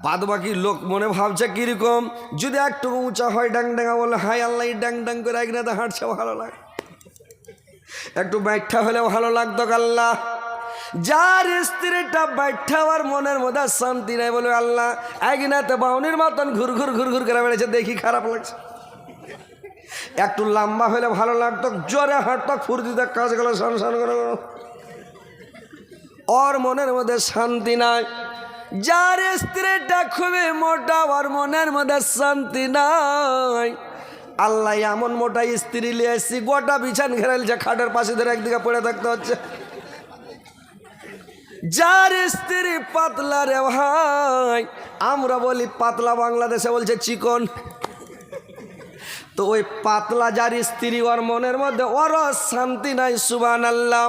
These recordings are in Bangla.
বাদ বাকি লোক মনে ভাবছে কিরকম, যদি একটু উঁচা হয় ডাং ডাঙা বলে হাই আল্লাহ ডাং ডাং করে একনাতে হাঁটছে ভালো লাগে, একটু ব্যাখ্যা হলে ভালো লাগতো আল্লাহ। যার স্ত্রীটা ব্যাখ্যা আর মনের মধ্যে শান্তি নাই বলে আল্লাহ একনাতে বাউনির মতন ঘুর ঘুর ঘুর ঘুর করে বেড়েছে, দেখি খারাপ লাগছে। একটু লম্বা হলে ভালো লাগতো, জোরে হাঁটতো, ফুর্তিতে কাজ গেল সান সান করে, ওর মনের মধ্যে শান্তি নাই। যার স্ত্রীটা খুবই মোটা ওর মনের মধ্যে শান্তি নাই। আল্লাহ এমন মোটা স্ত্রী নিয়ে এসছি গোটা বিছান ঘেরাইছে, খাটের পাশে ধরে একদিকে পড়ে থাকতে হচ্ছে। যার স্ত্রী পাতলা রে ভাই, আমরা বলি পাতলা, বাংলাদেশে বলছে চিকন। তো ওই পাতলা যার স্ত্রী ওর মনের মধ্যে ওরও শান্তি নাই, সুবহানাল্লাহ,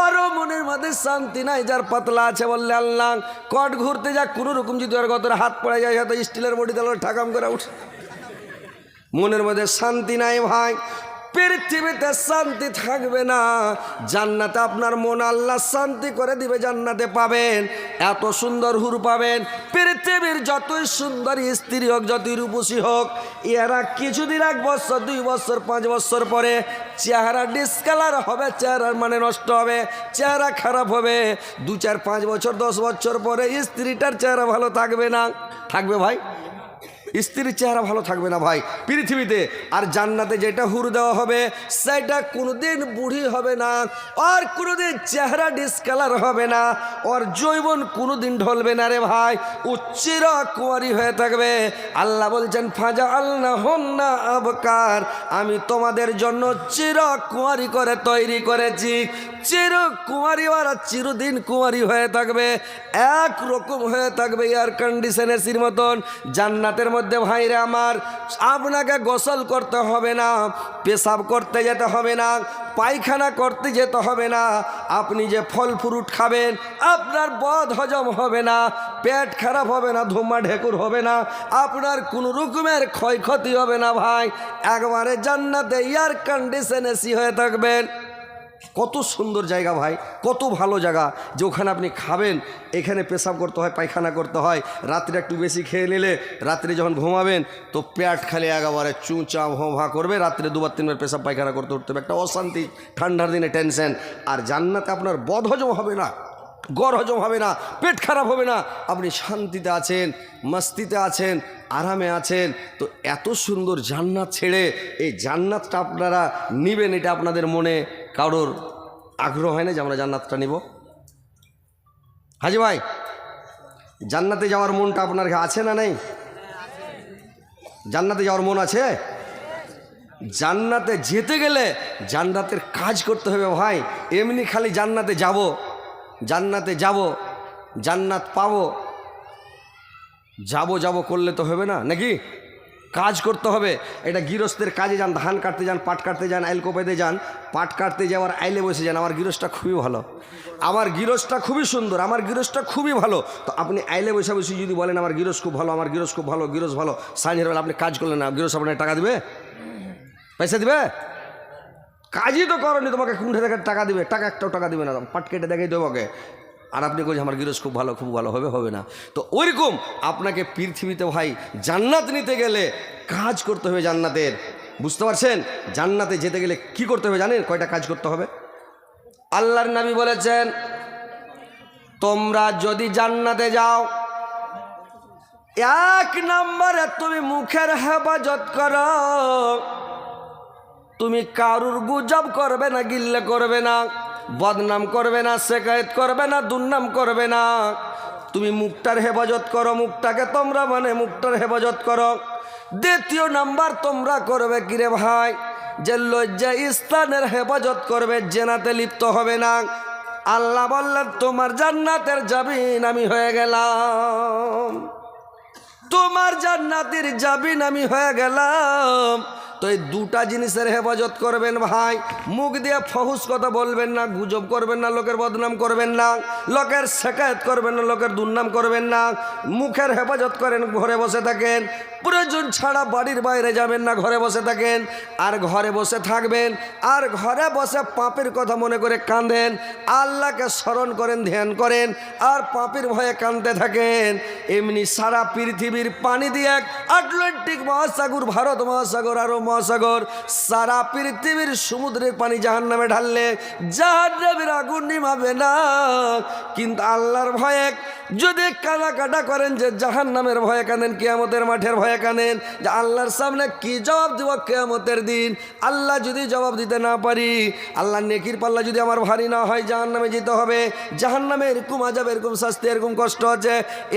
ওরও মনের মধ্যে শান্তি নাই। যার পাতলা আছে বললে আল্লাহ কট ঘুরতে যাক কোনো রকম যদি ওর গতরে হাত পড়ে যায় হয়তো স্টিলের বডি তাহলে ঠাকাম করে উঠে, মনের মধ্যে শান্তি নাই ভাই। পৃথিবীতে শান্তি থাকবে না, জান্নাতে আপনার মন আল্লাহ শান্তি করে দিবে, জান্নাতে পাবেন এত সুন্দর হুর পাবেন। পৃথিবীর যতই সুন্দর স্ত্রী হোক, যতই রূপসী হোক, এরা কিছুদিন 1 বছর 2 বছর 5 বছর পরে চেহারা ডিসকালার হবে, চেহারার মানে নষ্ট হবে, চেহারা খারাপ হবে। 2 4 5 বছর 10 বছর পরে স্ত্রীটার চেহারা ভালো থাকবে না। থাকবে ভাই? স্ত্রীর চেহারা ভালো থাকবে না ভাই পৃথিবীতে। আর জান্নাতে যেটা হুর দেওয়া হবে সেটা কোনোদিন বুড়ি হবে না, আর কোনোদিন চেহারা ডিসকালার হবে না, ওর যৌবন কোনোদিন ঢলবে না রে ভাই, ও চিরকুমারী হয়ে থাকবে। আল্লাহ বলছেন ফাজআলনাহুন্না আবকার, আমি তোমাদের জন্য চিরকুমারী করে তৈরি করেছি। চিরকুমারী ওরা চিরদিন কুমারী হয়ে থাকবে, একরকম হয়ে থাকবে, এয়ার কন্ডিশন এসির মতন। জান্নাতের মধ্যে ভাইরা আমার আপনাকে গোসল করতে হবে না, পেশাব করতে যেতে হবে না, পায়খানা করতে যেতে হবে না। আপনি যে ফল ফ্রুট খাবেন আপনার বদ হজম হবে না, পেট খারাপ হবে না, ধুমা ঢেকুর হবে না, আপনার কোনো রকমের ক্ষয়ক্ষতি হবে না ভাই। একবারে জান্নাতে এয়ার কন্ডিশন এসি হয়ে থাকবেন। কত সুন্দর জায়গা ভাই, কত ভালো জায়গা যে ওখানে আপনি খাবেন, এখানে পেশাব করতে হয়, পায়খানা করতে হয়। রাত্রে একটু বেশি খেয়ে নিলে রাত্রে যখন ঘুমাবেন তো পেট খালি একেবারে চুঁচা ভোঁ করবে, রাত্রে 2 বার 3 বার পেশাব পায়খানা করতে উঠতে হবে, একটা অশান্তি, ঠান্ডার দিনে টেনশন। আর জান্নাতে আপনার বদ হজম হবে না, গড় হজম হবে না, পেট খারাপ হবে না, আপনি শান্তিতে আছেন, মস্তিতে আছেন, আরামে আছেন। তো এত সুন্দর জান্নাত ছেড়ে এই জান্নাতটা আপনারা নিবেন, এটা আপনাদের মনে কারোর আগ্রহ হয় না যে আমরা জান্নাতটা নিব? হাজি ভাই, জান্নাতে যাওয়ার মনটা আপনার আছে না নেই? জান্নাতে যাওয়ার মন আছে? জান্নাতে যেতে গেলে জান্নাতের কাজ করতে হবে ভাই। এমনি খালি জান্নাতে যাব, জান্নাতে যাব, জান্নাত পাবো, যাব করলে তো হবে না, নাকি? কাজ করতে হবে। এটা গৃহস্থের কাজে যান, ধান কাটতে যান, পাট কাটতে যান, আইল কোপাইতে যান, পাট কাটতে যাওয়ার আইলে বসে যান। আমার গৃহস্থটা খুবই ভালো, আমার গৃহস্থটা খুবই সুন্দর, আমার গৃহস্থটা খুবই ভালো। তো আপনি আইলে বসে বসে যদি বলেন আমার গৃহস্থ খুব ভালো, আমার গৃহস্থ খুব ভালো, গৃহস্থ ভালো, সাঁঝের বেলা আপনি কাজ করলেন না, গৃহস্থ আপনার টাকা দিবে? পয়সা দিবে? কাজই তো করনি, তোমাকে কুণ্ঠে থেকে টাকা দিবে? টাকা একটাও টাকা দিবে না, পাট কেটে দেখাই দেবো ওকে। আর আপনি কই আমার গৃহস্থ খুব ভালো, খুব ভালো হবে? হবে না। তো ওইরকম আপনাকে পৃথিবীতে ভাই জান্নাত নিতে গেলে কাজ করতে হবে জান্নাতের, বুঝতে পারছেন? জান্নাতে যেতে গেলে কি করতে হবে জানেন? কয়টা কাজ করতে হবে? আল্লাহর নবী বলেছেন তোমরা যদি জান্নাতে যাও, 1 নম্বরে তুমি মুখের হেফাজত করো, তুমি কারুর গুজব করবে না, গিল্লে করবে না, বদনাম করবে না, শেকায়ত করবে না, দুর্নাম করবে না। তুমি মুখটার হেফাজত করো, মুখটাকে তোমরা মুখটার হেফাজত করো। 2 নম্বর তোমরা করবে কিরে ভাই, যে লজ্জা স্থানের হেফাজত করবে, জেনাতে লিপ্ত হবে না। আল্লাহ বললেন তোমার জান্নাতের জামিন আমি হয়ে গেলাম, তোমার জান্নাতের জামিন আমি হয়ে গেলাম। তো এই দুটা জিনিসের হেফাজত করবেন ভাই। মুখ দিয়ে ফহুস কথা বলবেন না, গুজব করবেন না, লোকের বদনাম করবেন না, লোকের শেকায়ত করবেন না, লোকের দুর্নাম করবেন না। মুখের হেফাজত করেন, ঘরে বসে থাকেন, প্রয়োজন ছাড়া বাড়ির বাইরে যাবেন না, ঘরে বসে থাকেন। আর ঘরে বসে থাকবেন, আর ঘরে বসে পাপের কথা মনে করে কাঁদেন, আল্লাহকে স্মরণ করেন, ধ্যান করেন, আর পাপের ভয়ে কাঁদতে থাকেন। এমনি সারা পৃথিবীর পানি দিয়ে আটলান্টিক মহাসাগর, ভারত মহাসাগর, আরো মহাসাগর, সারা পৃথিবীর সমুদ্রের পানি জাহান্নামে ঢাললে জাহান্নামের আগুন নিভাবে না। কিন্তু আল্লাহর ভয়ে যদি কাটা করেন, যে জাহান্নামের ভয়ে কাঁদেন, কিয়ামতের মাঠের ভয়ে কাঁদেন, যে আল্লাহর সামনে কি জবাব দিব কিয়ামতের দিন। আল্লাহ যদি জবাব দিতে না পারি, আল্লাহ নেকির পাল্লা যদি আমার ভারী না হয়, জাহান্নামে যেতে হবে। জাহান্নামে এরকম আযাব, এরকম শাস্তি, এরকম কষ্ট আছে,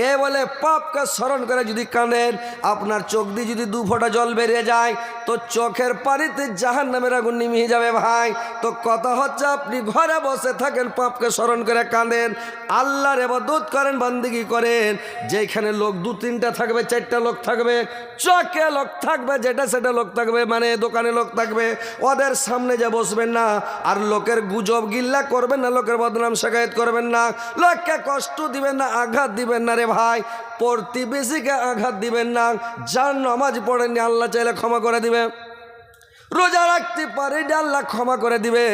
এ বলে পাপকে স্মরণ করে যদি কাঁদেন, আপনার চোখ দিয়ে যদি 2 ফোঁটা জল বেরিয়ে যায়, তো চোখের পানিতে জাহান্নামের আগুন নিভিয়ে যাবে ভাই। তো কথা হচ্ছে, আপনি ঘরে বসে থাকেন, পাপকে স্মরণ করে কাঁদেন, আল্লাহর ইবাদত করেন, বান্দিগি করেন। যেখানে লোক 2-3টা থাকবে, 4টা লোক থাকবে, চকে লোক থাকবে, যেটা সেটা লোক থাকবে, মানে দোকানে লোক থাকবে, ওদের সামনে যে বসবেন না, আর লোকের গুজব গিল্লা করবেন না, লোকের বদনাম শেকায়েত করবেন না, লোককে কষ্ট দিবেন না, আঘাত দিবেন না রে ভাই। প্রতিবেশীকে আঘাত দিবেন না। যার নামাজ পড়েননি, আল্লাহ চাইলে ক্ষমা করে দিবে। রোজা রাখতে পারে, আল্লাহ ক্ষমা করে দিবে।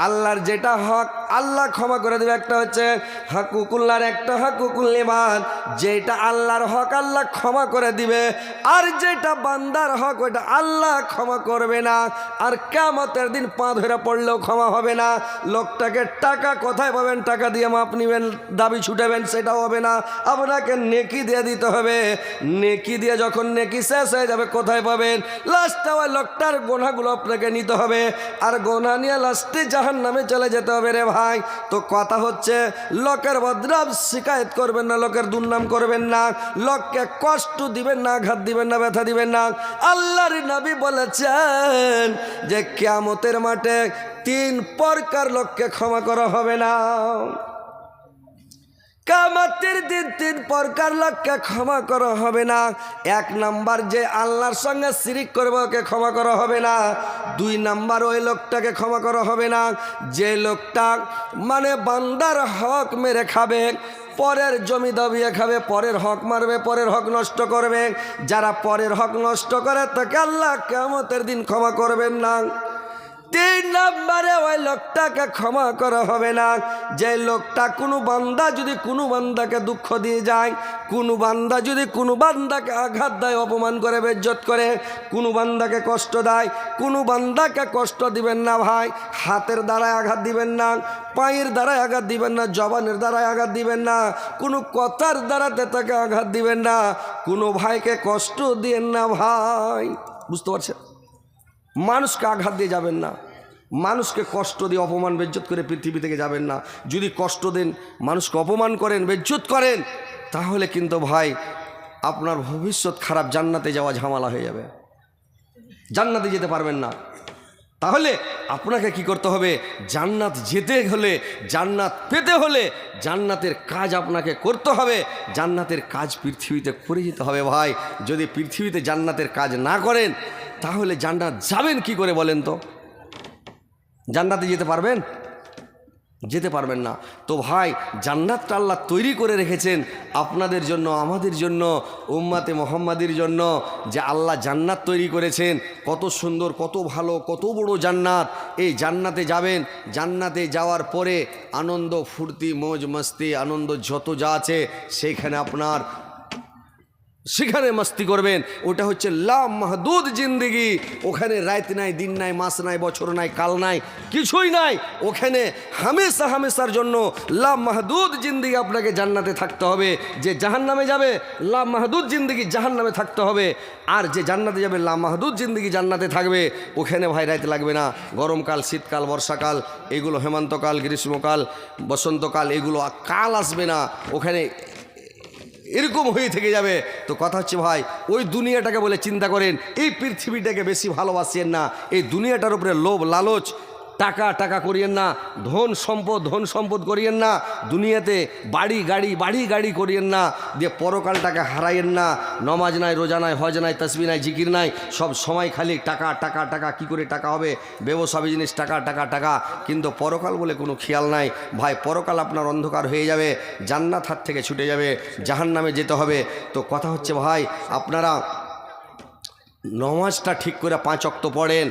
আল্লাহর যেটা হক আল্লাহ ক্ষমা করে দিবে। একটা হচ্ছে হাকুকুল্লাহর, একটা হাকুকুল ইবাদ, যেটা আল্লাহর হক আল্লাহ ক্ষমা করে দিবে, আর যেটা বান্দার হক ওটা আল্লাহ ক্ষমা করবে না। আর কিয়ামতের দিন পা ধরে পড়লেও ক্ষমা হবে না। লোকটাকে টাকা কোথায় পাবেন, টাকা দিয়ে মাপ নিবেন, দাবি ছুটাবেন, সেটাও হবে না। আপনাকে নেকি দিয়ে দিতে হবে। নেকি দিয়ে যখন নেকি শেষ হয়ে যাবে, কোথায় পাবেন? লাস্টে ওই লোকটার গোনাগুলো আপনাকে নিতে হবে, আর গোনা নিয়ে লাস্টে জাহান্নামে চলে যেতে হবে রে ভাই। তো কথা হচ্ছে, লোকের বদনাম শিকায়ত করবেন না, লোকের দুর্নাম করবেন না, লোককে কষ্ট দিবেন না, আঘাত দিবেন না, ব্যথা দিবেন না। আল্লাহর নবী বলেছেন যে কিয়ামতের মাঠে 3 প্রকার লোককে ক্ষমা করা হবে না। কিয়ামতের দিন 3 প্রকার লোককে ক্ষমা করা হবে না। 1 নাম্বার, যে আল্লাহর সঙ্গে শিরিক করবে, ওকে ক্ষমা করা হবে না। 2 নাম্বার, ওই লোকটাকে ক্ষমা করা হবে না যে লোকটা মানে বান্দার হক মেরে খাবে, পরের জমি দাবিয়ে খাবে, পরের হক মারবে, পরের হক নষ্ট করবে। যারা পরের হক নষ্ট করে, তাকে আল্লাহ কিয়ামতের দিন ক্ষমা করবেন না। 3 নম্বরে, ওই লোকটাকে ক্ষমা করা হবে না যে লোকটা কোনো বান্দা যদি কোনো বান্দাকে দুঃখ দিয়ে যায়, কোনো বান্দা যদি কোনো বান্দাকে আঘাত দেয়, অপমান করে, বেইজ্জত করে, কোনো বান্দাকে কষ্ট দেয়, কোনো বান্দাকে কষ্ট দিবেন না ভাই। হাতের দ্বারায় আঘাত দিবেন না, পায়ের দ্বারায় আঘাত দিবেন না, জবানের দ্বারায় আঘাত দিবেন না, কোনো কথার দ্বারাতে তাকে আঘাত দিবেন না, কোনো ভাইকে কষ্ট দিবেন না ভাই। বুঝতে পারছেন? মানুষকে আঘাত দিয়ে যাবেন না, মানুষকে কষ্ট দিয়ে অপমান বেইজ্জত করে পৃথিবী থেকে যাবেন না। যদি কষ্ট দেন, মানুষকে অপমান করেন, বেইজ্জত করেন, তাহলে কিন্তু ভাই আপনার ভবিষ্যৎ খারাপ, জান্নাতে যাওয়া ঝামেলা হয়ে যাবে, জান্নাতে যেতে পারবেন না। তাহলে আপনাকে কি করতে হবে? জান্নাত যেতে হলে, জান্নাত পেতে হলে জান্নাতের কাজ আপনাকে করতে হবে। জান্নাতের কাজ পৃথিবীতে করে যেতে হবে ভাই। যদি পৃথিবীতে জান্নাতের কাজ না করেন, তাহলে জান্নাত যাবেন কি করে বলেন তো? জান্নাতে যেতে পারবেন? যেতে পারবেন না। তো ভাই, জান্নাতটা আল্লাহ তৈরি করে রেখেছেন আপনাদের জন্য, আমাদের জন্য, উম্মতে মুহাম্মাদির জন্য। যে আল্লাহ জান্নাত তৈরি করেছেন, কত সুন্দর, কত ভালো, কত বড় জান্নাত। এই জান্নাতে যাবেন, জান্নাতে যাওয়ার পরে আনন্দ, ফুর্তি, মौज মস্তি, আনন্দ যত যা আছে সেখানে আপনার, সেখানে মস্তি করবেন। ওটা হচ্ছে লা মাহদুদ জিন্দেগি। ওখানে রাত নাই, দিন নাই, মাস নাই, বছর নাই, কাল নাই, কিছুই নাই। ওখানে হামেশা হামেশার জন্য লা মাহদুদ জিন্দেগি আপনাকে জান্নাতে থাকতে হবে। যে জাহান্নামে যাবে, লা মাহদুদ জিন্দেগি জাহান্নামে থাকতে হবে। আর যে জান্নাতে যাবে, লা মাহদুদ জিন্দেগি জান্নাতে থাকবে। ওখানে ভাই রাত লাগবে না। গরমকাল, শীতকাল, বর্ষাকাল, এগুলো হেমন্তকাল, গ্রীষ্মকাল, বসন্তকাল, এগুলো কাল আসবে না। ওখানে এরকম হয়ে থেকে যাবে। তো কথা হচ্ছে ভাই, ওই দুনিয়াটাকে বলে চিন্তা করেন, এই পৃথিবীটাকে বেশি ভালোবাসেন না। এই দুনিয়াটার উপরে লোভ লালচ টাকা টাকা করিয়েন না, ধন সম্পদ করিয়েন না, দুনিয়াতে বাড়ি গাড়ি করিয়েন না, দিয়ে পরকালটাকে হারাইয়েন না। নমাজ নাই, রোজা নাই, হজ নাই, তসবিহ নাই, জিকির নাই, সব সময় খালি টাকা টাকা টাকা। কি করে টাকা হবে? ব্যবসাবী জিনিস টাকা টাকা টাকা, কিন্তু পরকাল বলে কোনো খেয়াল নাই। ভাই পরকাল আপনার অন্ধকার হয়ে যাবে, জান্নাত হাত থেকে ছুটে যাবে, জাহান্নামে যেতে হবে। তো কথা হচ্ছে ভাই, আপনারা নমাজটা ঠিক করে 5 ওয়াক্ত পড়েন,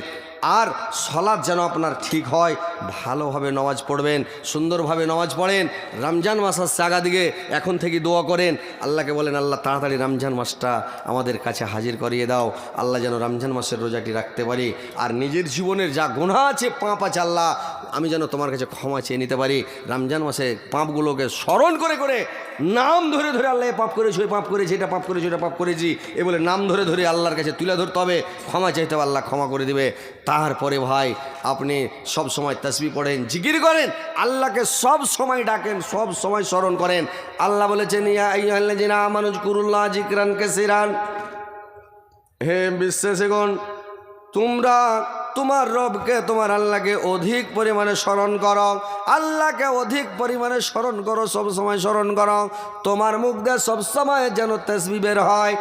আর সলাৎ যেন আপনার ঠিক হয়, ভালোভাবে নামাজ পড়বেন, সুন্দরভাবে নামাজ পড়েন। রমজান মাস আসছে আগা দিকে, এখন থেকে দোয়া করেন, আল্লাহকে বলেন আল্লাহ তাড়াতাড়ি রমজান মাসটা আমাদের কাছে হাজির করিয়ে দাও। আল্লাহ যেন রমজান মাসের রোজাটি রাখতে পারি, আর নিজের জীবনের যা গুনাহ আছে, পাপ আছে, আল্লাহ আমি যেন তোমার কাছে ক্ষমা চেয়ে নিতে পারি। রমজান মাসে পাপগুলোকে স্মরণ করে করে, নাম ধরে ধরে, আল্লাহ পাপ করেছি, ওই পাপ করেছি, এটা পাপ করেছি, ওটা পাপ করেছি, এ বলে নাম ধরে ধরে আল্লাহর কাছে তুলে ধরতে হবে, ক্ষমা চাইতে হবে, আল্লাহ ক্ষমা করে দিবে। তারপরে ভাই আপনি সব সময় তাসবিহ পড়েন, জিকির করেন, আল্লাহকে সব সময় ডাকেন, সব সময় স্মরণ করেন। আল্লাহ বলেছেন ইয়া আইয়ুহাল্লাযিনা আমানু যকুরুল্লাহ যিকরান কাসীরান, হে বিশ্বাসীগণ তোমরা তোমার রবকে, তোমার আল্লাহকে অধিক পরিমাণে স্মরণ করো, আল্লাহকে অধিক পরিমাণে স্মরণ করো, সবসময় স্মরণ করো। তোমার মুখ দিয়ে সবসময় যেন তাসবিহ বের হয়।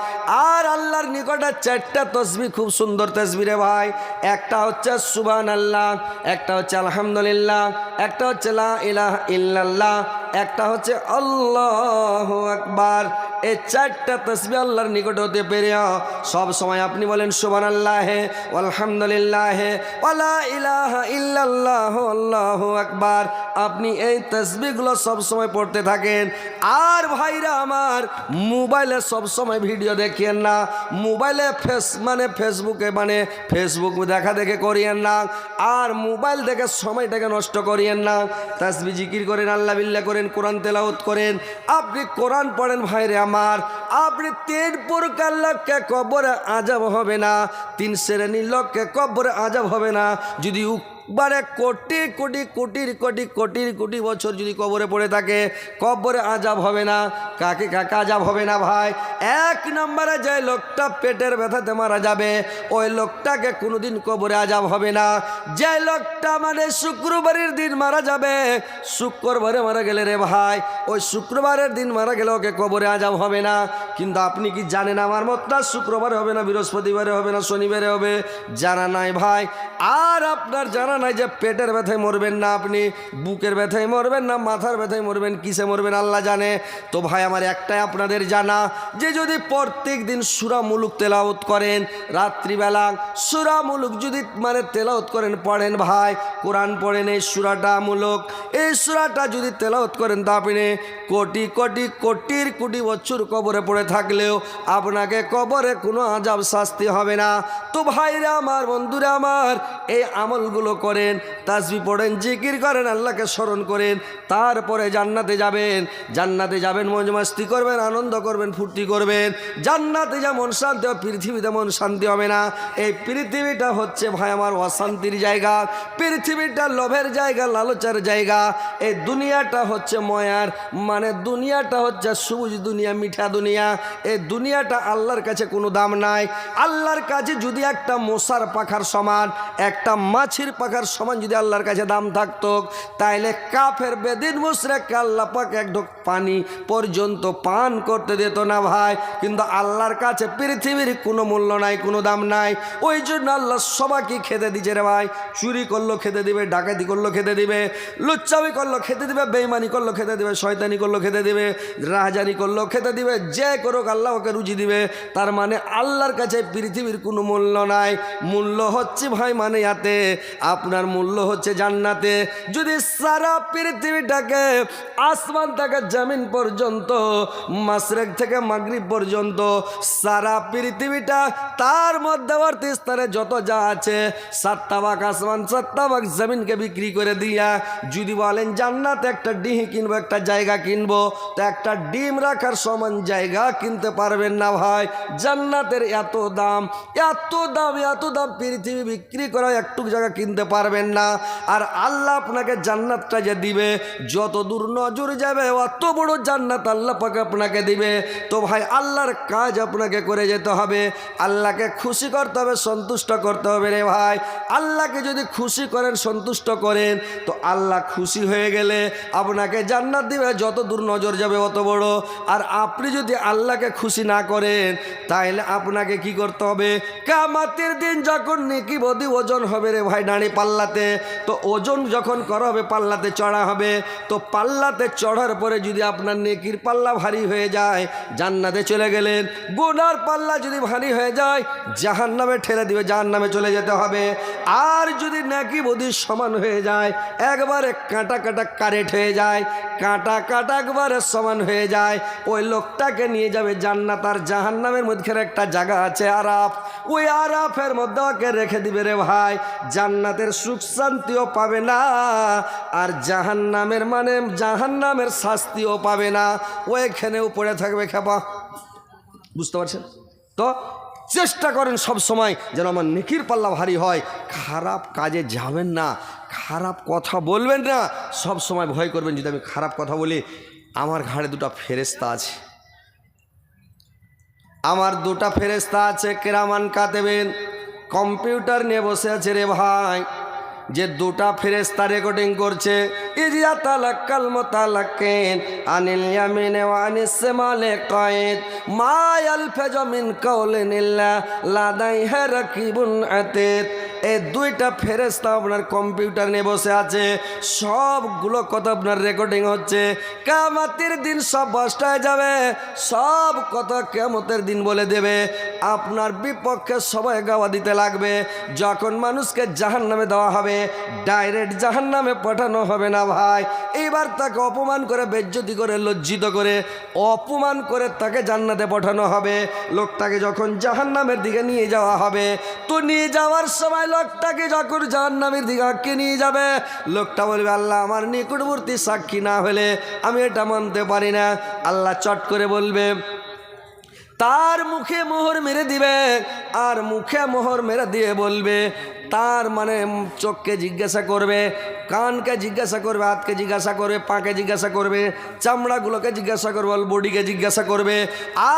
আর আল্লাহর নিকটে 4টা তাসবিহ, খুব সুন্দর তাসবিহ রে ভাই। একটা হচ্ছে সুবহানাল্লাহ, একটা হচ্ছে আলহামদুলিল্লাহ, একটা হচ্ছে লা ইলাহা ইল্লাল্লাহ, একটা হচ্ছে আল্লাহু আকবার। এই 4টা তাসবিহ আল্লাহর নিকট হতে পেরে সব সময় আপনি বলেন সুবহানাল্লাহ, আলহামদুলিল্লাহ, ওয়ালা ইলাহা ইল্লাল্লাহ, আল্লাহু আকবার। আপনি এই তাসবিহগুলো সব সময় পড়তে থাকেন। আর ভাইরা আমার, মোবাইলে সব সময় ভিডিও দেখেন না, মোবাইলে ফেসবুকে ফেসবুক দেখা দেখে করিয়েন না, আর মোবাইল দেখে সময়টাকে নষ্ট করিয়েন না। তাসবিহ জিকির করেন, আল্লাহ বিল্লাহ করেন, কোরআন তেলাওয়াত করেন। আপনি কোরআন পড়েন ভাইরে আমার, আপনি 3 প্রকার লোককে কবরে আযাব হবে না, 3 শ্রেণীর লোককে কবরে আযাব হবে না। যদি বারে কোটি কোটি কোটির কোটি কোটির কোটি বছর যদি কবরে পড়ে থাকে, কবরে আযাব হবে না। কাকে কাকে আযাব হবে না ভাই? 1 নম্বরে যে লোকটা পেটের ব্যথাতে মারা যাবে, ওই লোকটাকে কোনোদিন কবরে আযাব হবে না। যে লোকটা শুক্রবারের দিন মারা যাবে, শুক্রবারে মারা গেলে রে ভাই, ওই শুক্রবারের দিন মারা গেলে ওকে কবরে আযাব হবে না। কিন্তু আপনি কি জানেন আমার মতটা শুক্রবারে হবে না, বৃহস্পতিবারে হবে না, শনিবারে হবে? জানা নাই ভাই। আর আপনার জানা নাই যে পেটের ব্যথায় মরবেন না, আপনি বুকের ব্যথায় মরবেন না, মাথার ব্যথায় মরবেন, কিসে মরবেন আল্লাহ জানে। তো ভাই আমার একটাই আপনাদের জানা, যে যদি প্রত্যেক দিন সূরা মুলুক তেলাওয়াত করেন, রাত্রিবেলা সূরা মুলুক যদি তেলাওয়াত করেন, পড়েন ভাই, কোরআন পড়েন, এই সূরাটা মুলুক, এই সূরাটা যদি তেলাওয়াত করেন, তা আপনি কোটি কোটি কোটির কোটি বছর কবরে পড়ে থাকলেও আপনাকে কবরে কোনো আযাব শাস্তি হবে না। তো ভাইরা আমার, বন্ধুরা আমার, এই আমলগুলো করেন, তাসবিহ পড়েন, জিকির করেন, আল্লাহকে স্মরণ করেন, তারপরে জান্নাতে যাবেন। জান্নাতে যাবেন, মौज मस्ती করবেন, আনন্দ করবেন, ফুর্তি করবেন। জান্নাতে যেমন শান্তি হবে, পৃথিবীতে তেমন শান্তি হবে না। এই পৃথিবীটা হচ্ছে ভাই আমার অশান্তির জায়গা, পৃথিবীটা লোভের জায়গা, লালচার জায়গা। এই দুনিয়াটা হচ্ছে ময়ার, দুনিয়াটা হচ্ছে সবুজ দুনিয়া, মিঠা দুনিয়া। এই দুনিয়াটা আল্লাহর কাছে কোনো দাম নাই। আল্লাহর কাছে যদি একটা মশার পাখার সমান, একটা মাছির পাখার সমান যদি আল্লাহর কাছে দাম থাকতো, তাইলে কাফের বেদিন মুশরিককে আল্লাহ পাক এক ঢোক পানি পর্যন্ত পান করতে দিত না ভাই। কিন্তু আল্লাহর কাছে পৃথিবীর কোনো মূল্য নাই, কোনো দাম নাই। ওই জন্য আল্লাহ সবাইকে খেতে দিচ্ছে রে ভাই। চুরি করলো খেতে দিবে, ডাকাতি করলো খেতে দিবে, লুচ্চামি করলো খেতে দিবে, বেঈমানি করলো খেতে দিবে, শয়তানি করলো খেতে দিবে, রাহাজানি করলো খেতে দিবে, যে করুক আল্লাহ ওকে রুজি দিবে। তার আল্লাহর কাছে পৃথিবীর কোনো মূল্য নাই। মূল্য হচ্ছে ভাই ইয়াতে, আপনার মূল্য হচ্ছে জান্নাতে। যদি সারা পৃথিবীটাকে আসমান থেকে জমিন পর্যন্ত, মাশরিক থেকে মাগরিব পর্যন্ত সারা পৃথিবীটা, তার মধ্যবর্তী স্থানে যত যা আছে, 7টা ভাগ আসমান 7টা ভাগ জমিনকে বিক্রি করে দিয়া যদি বলেন জান্নাতে একটা ডিহি কিনবো, একটা জায়গা কিনবো, তো একটা ডিম রাখার সমান জায়গা কিনতে পারবেন না ভাই। জান্নাতের এত দাম, এত দাম, এত দাম, পৃথিবী বিক্রি করা একটু জায়গা কিনতে পারবেন পারবেন না। আর আল্লাহ আপনাকে জান্নাতটা যে দিবে, যত দূর নজর যাবে অত বড় জান্নাত আল্লাহ পাক আপনাকে দিবে। তো ভাই আল্লাহর কাজ আপনাকে করে যেতে হবে, আল্লাহকে খুশি করতে হবে, সন্তুষ্ট করতে হবে রে ভাই। আল্লাহকে যদি খুশি করেন, সন্তুষ্ট করেন, তো আল্লাহ খুশি হয়ে গেলে আপনাকে জান্নাত দিবে, যত দূর নজর যাবে অত বড়। আর আপনি যদি আল্লাহকে খুশি না করেন, তাহলে আপনাকে কি করতে হবে? কিয়ামতের দিন যখন নেকি বদি ওজন হবে রে ভাই দাঁড়ি পাল্লাতে, তো ওজন যখন করা হবে পাল্লাতে চড়া হবে, তো পাল্লাতে চড়ার পরে যদি আপনার নেকির পাল্লা ভারী হয়ে যায় জান্নাতে চলে গেলেন, গুনার পাল্লা যদি ভারী হয়ে যায় জাহান্নামে ঠেলে দিবে, জাহান্নামে চলে যেতে হবে। আর যদি নেকি বদি সমান হয়ে যায়, একবারে কাঁটা কাঁটা কারেট হয়ে যায়, কাঁটা কাঁটা একবারে সমান হয়ে যায়, ওই লোকটাকে নিয়ে যাবে জান্নাত। আর জাহান্নামের মধ্যে একটা জায়গা আছে আরাফ, ওই আরাফের মধ্যে ওকে রেখে দিবে রে ভাই। জান্নাতের সুখ শান্তিও পাবে না, আর জাহান্নামের মানে জাহান্নামের শাস্তিও পাবে না, ওইখানেও পড়ে থাকবে খেপা। বুঝতে পারছেন তো? চেষ্টা করেন সব সময় যেন আমার নেকির পাল্লা ভারী হয়। খারাপ কাজে যাবেন না, খারাপ কথা বলবেন না। সব সময় ভয় করবেন যদি আমি খারাপ কথা বলি, আমার ঘাড়ে দুটো ফেরেশতা আছে, আমার দুটা ফেরেশতা আছে, কেরামান কাতেবেন, কম্পিউটার নিয়ে বসে আছে রে ভাই। যে দুটা ফেরেশতা রেকর্ডিং করছে, ইজিয়া তালাক্কাল মুতালাক্কিন আনিল ইয়ামিনি ওয়া আনিস শিমালি কায়েদ মা ইয়ালফাজু মিন কাওলিন ইল্লা লাদাইহি রাকিবুন আতীদ। এই দুইটা ফেরেশতা আপনার কম্পিউটার নিয়ে বসে আছে, সবগুলো কথা আপনার রেকর্ডিং হচ্ছে। কিয়ামতের দিন সব বাস্টায় যাবে, সব কথা কিয়ামতের দিন বলে দেবে, আপনার বিপক্ষে সবাই গাওয়া দিতে লাগবে। যখন মানুষকে জাহান্নামে দেওয়া হবে, ডাইরেক্ট জাহান্নামে পাঠানো হবে না ভাই। এইবার তাকে অপমান করে, বেজ্জতি করে, লজ্জিত করে, অপমান করে তাকে জান্নাতে পাঠানো হবে। লোকটাকে যখন জাহান্নামের দিকে নিয়ে যাওয়া হবে, তো নিয়ে যাওয়ার সময় লোকটাকে যখন জাহান্নামের দিকে নিয়ে যাবে, লোকটা বলবে আল্লাহ আমার নিকটবর্তী সাক্ষী না হলে আমি এটা মানতে পারি না। আল্লাহ চট করে বলবে, তার মুখে মোহর মেরে দিবে, আর মুখে মোহর মেরে দিয়ে বলবে, তার মানে চোখকে জিজ্ঞাসা করবে, কানকে জিজ্ঞাসা করবে, হাতকে জিজ্ঞাসা করবে, পাকে জিজ্ঞাসা করবে, চামড়াগুলোকে জিজ্ঞাসা করবে, বডিকে জিজ্ঞাসা করবে।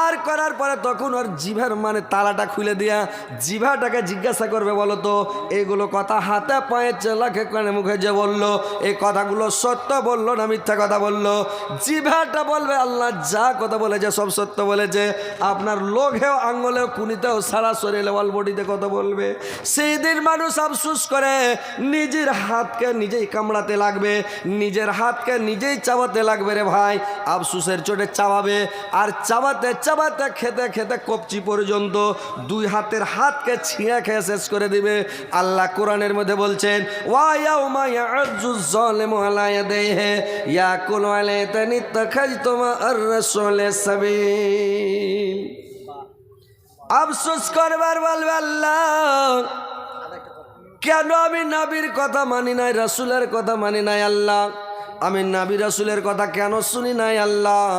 আর করার পরে তখন ওর জিভার মানে তালাটা খুলে দিয়া জিভাটাকে জিজ্ঞাসা করবে, বলো তো এইগুলো কথা হাতে পায়ে চেলাকে কানে মুখে যে বললো, এই কথাগুলো সত্য বললো না মিথ্যা কথা বললো? জিভাটা বলবে আল্লাহ যা কথা বলেছে সব সত্য বলেছে। আপনার লোঘেও আঙ্গুলেও কুনিতেও সারা শরীরে অল বডিতে কথা বলবে। সেই দিন মানুষ আফসোস করে, নিজের হাতকে নিজেই কামড়াতে লাগবে, নিজের হাতকে নিজেই চাবাতে লাগবে রে ভাই। আফসোসের চোটে চাবাবে, আর চাবাতে চাবাতে খেতে খেতে কবজি পর্যন্ত দুই হাতের হাতকে ছিঁড়ে খেয়ে শেষ করে দিবে। আল্লাহ কোরআনের মধ্যে বলছেন, ওয়া ইয়াউমা ইয়া'যুজ যালিমু আলা ইয়াদাইহি ইয়াকুলু আলাইতানি তাখাজতুম আর-রাসূলা সাবিল। আফসোস করবার বলবে আল্লাহ কেন আমি নবীর কথা মানি নাই, রাসূলের কথা মানি নাই আল্লাহ, আমি নবী রাসূলের কথা কেন শুনি নাই আল্লাহ,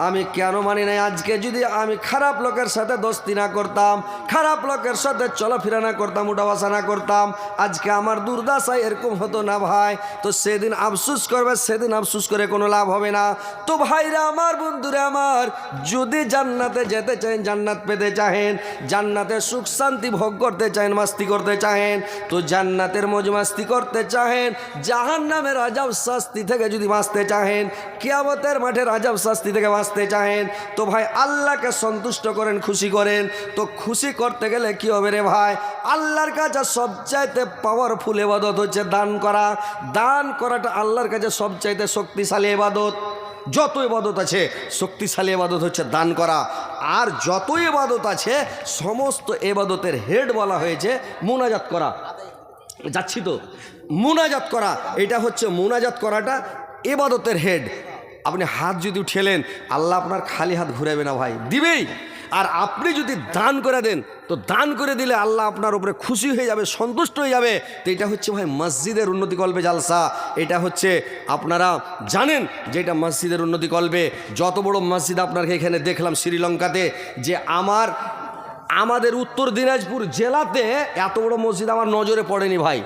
আমি কেন মানি নাই? আজকে যদি আমি খারাপ লোকের সাথে দোস্তি না করতাম, খারাপ লোকের সাথে চলাফেরা না করতাম, উঠা বসা না করতাম, আজকে আমার দুর্দশায় এরকম হতো না ভাই। তো সেদিন আফসোস করবে, সেদিন আফসোস করে কোনো লাভ হবে না। তো ভাইরা আমার, বন্ধুরা আমার, যদি জান্নাতে যেতে চান, জান্নাত পেতে চাহেন, জান্নাতের সুখ শান্তি ভোগ করতে চাহেন, মাস্তি করতে চাহেন, তো জান্নাতের মজ মাস্তি করতে চাহেন, জাহান্নামের আযাব শাস্তি থেকে যদি বাঁচতে চাহেন, কিয়ামতের মাঠের আযাব শাস্তি থেকে বাঁচতে চাহেন, তো ভাই আল্লাহকে সন্তুষ্ট করেন, খুশি করেন। তো খুশি করতে গেলে কি হবে রে ভাই? আল্লাহর কাছে সবচাইতে পাওয়ারফুল ইবাদত হচ্ছে দান করা। দান করাটা আল্লাহর কাছে সবচাইতে শক্তিশালী ইবাদত। যত ইবাদত আছে শক্তিশালী ইবাদত হচ্ছে দান করা। আর যত ইবাদত আছে সমস্ত ইবাদতের হেড বলা হয়েছে মুনাজাত করা। যাচ্ছি তো, মুনাজাত করা, এটা হচ্ছে মুনাজাত করাটা ইবাদতের হেড। আপনি হাত যদি উঠেলেন, আল্লাহ আপনার খালি হাত ঘুরাবে না ভাই, দিবেই। আর আপনি যদি দান করে দেন, তো দান করে দিলে আল্লাহ আপনার উপরে খুশি হয়ে যাবে, সন্তুষ্ট হয়ে যাবে। তো এটা হচ্ছে ভাই মসজিদের উন্নতি কল্পে জালসা। এটা হচ্ছে আপনারা জানেন যে এটা মসজিদের উন্নতি কল্পে। যত বড় মসজিদ আপনাকে এখানে দেখলাম শ্রীলঙ্কাতে, যে আমাদের উত্তর দিনাজপুর জেলাতে এত বড় মসজিদ আমার নজরে পড়েনি ভাই।